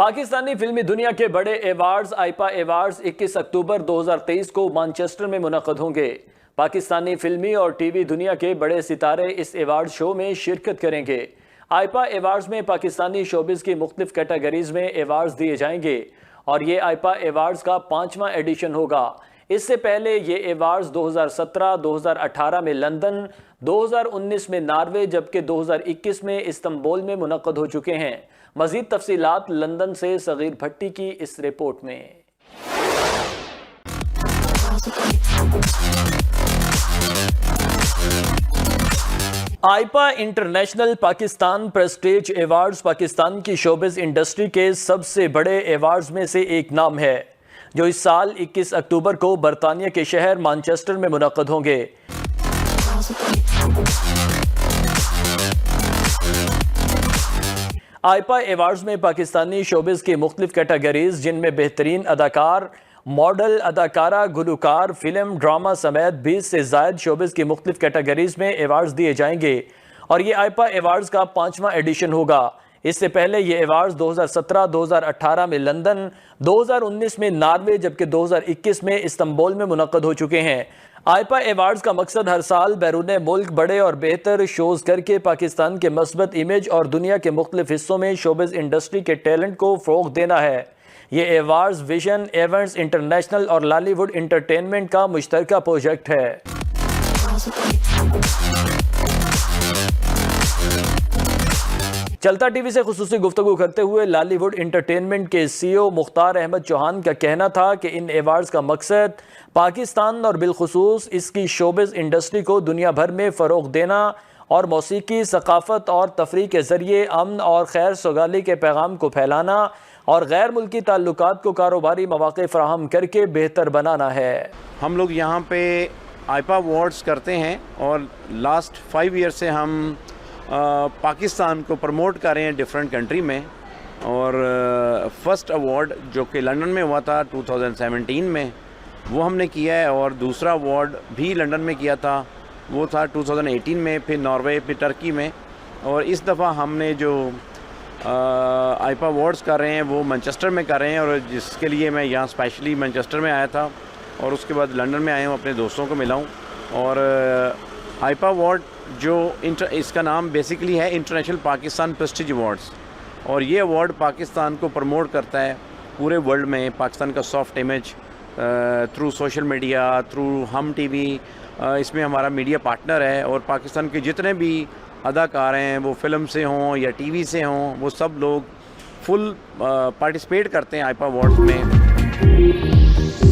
पाकिस्तानी फिल्मी दुनिया के बड़े एवार्ड्स आईपा एवार्ड्स 21 अक्टूबर 2023 को मैनचेस्टर में मुनक्कद होंगे। पाकिस्तानी फिल्मी और टीवी दुनिया के बड़े सितारे इस एवार्ड शो में शिरकत करेंगे। आईपा एवार्ड्स में पाकिस्तानी शोबिस की मुख्तलिफ कैटेगरीज में एवार्ड्स दिए जाएंगे और ये आईपा एवार्ड्स का 5वां एडिशन होगा। इससे पहले ये एवार्ड्स 2017, 2018 में लंदन, 2019 में नॉर्वे जबकि 2021 में इस्तांबुल में मुनक्कद हो चुके हैं। मजीद तफसीलात लंदन से सगीर भट्टी की इस रिपोर्ट में। IPPA international Pakistan prestige awards Pakistan की शोबिस इंडस्ट्री के सबसे बड़े एवार्ड्स में से एक नाम है, जो इस साल 21 अक्टूबर को बरतानिया के शहर मैनचेस्टर में मुनक्कद होंगे। आईपा एवार्ड्स में पाकिस्तानी शोबिस की मुख्तलिफ कैटेगरीज जिनमें बेहतरीन अदाकार, मॉडल, अदाकारा, गुलकार, फिल्म, ड्रामा समेत 20 से ज़ायद शोबिस की मुख्तलिफ कैटेगरीज में एवार्ड्स दिए जाएंगे और ये आईपा एवार्ड्स का 5वां एडिशन होगा। इससे पहले ये एवार्ड्स 2017, 2018 में लंदन, 2019 में नॉर्वे जबकि 2021 में इस्तांबुल में मुनक्कद हो चुके हैं। आईपा एवार्ड्स का मकसद हर साल बैरून मुल्क बड़े और बेहतर शोज करके पाकिस्तान के मस्बत इमेज और दुनिया के मुख्तलिफ हिस्सों में शोबिस इंडस्ट्री के टैलेंट को फ़रोग़ देना है। ये एवार्ड्स विजन इवेंट्स इंटरनेशनल और लॉलीवुड इंटरटेनमेंट का मुश्तरका प्रोजेक्ट है। चलता टीवी से खुसूसी गुफ्तगू करते हुए लॉलीवुड इंटरटेनमेंट के CEO मुख्तार अहमद चौहान का कहना था कि इन एवार्ड्स का मकसद पाकिस्तान और बिलखुसूस इसकी शोबिस इंडस्ट्री को दुनिया भर में फ़रोग़ देना और मौसीकी, सकाफ़त और तफरीह के ज़रिए अमन और खैर सगाली के पैगाम को फैलाना और गैर मुल्की ताल्लुकात को कारोबारी मौक़े फ़राहम करके बेहतर बनाना है। हम लोग यहाँ पे आईपा अवार्ड्स करते हैं और लास्ट 5 ईयर से हम पाकिस्तान को प्रमोट कर रहे हैं डिफरेंट कंट्री में। और फर्स्ट अवार्ड जो कि लंदन में हुआ था 2017 में, वो हमने किया है और दूसरा अवार्ड भी लंदन में किया था, वो था 2018 में, फिर नॉर्वे, फिर टर्की में। और इस दफ़ा हमने जो आईपा अवार्ड्स कर रहे हैं वो मैनचेस्टर में कर रहे हैं और जिसके लिए मैं यहाँ स्पेशली मैनचेस्टर में आया था और उसके बाद लंदन में आया हूँ, अपने दोस्तों को मिला हूँ। और आईपा अवार्ड जो इसका नाम बेसिकली है इंटरनेशनल पाकिस्तान प्रेस्टीज अवार्ड्स, और ये अवार्ड पाकिस्तान को प्रमोट करता है पूरे वर्ल्ड में, पाकिस्तान का soft image through social media, through हम टीवी, इसमें हमारा मीडिया पार्टनर है। और पाकिस्तान के जितने भी अदाकार हैं, वो फिल्म से हों या टीवी से हों, वो सब लोग फुल पार्टिसिपेट करते हैं आईपा अवार्ड्स में।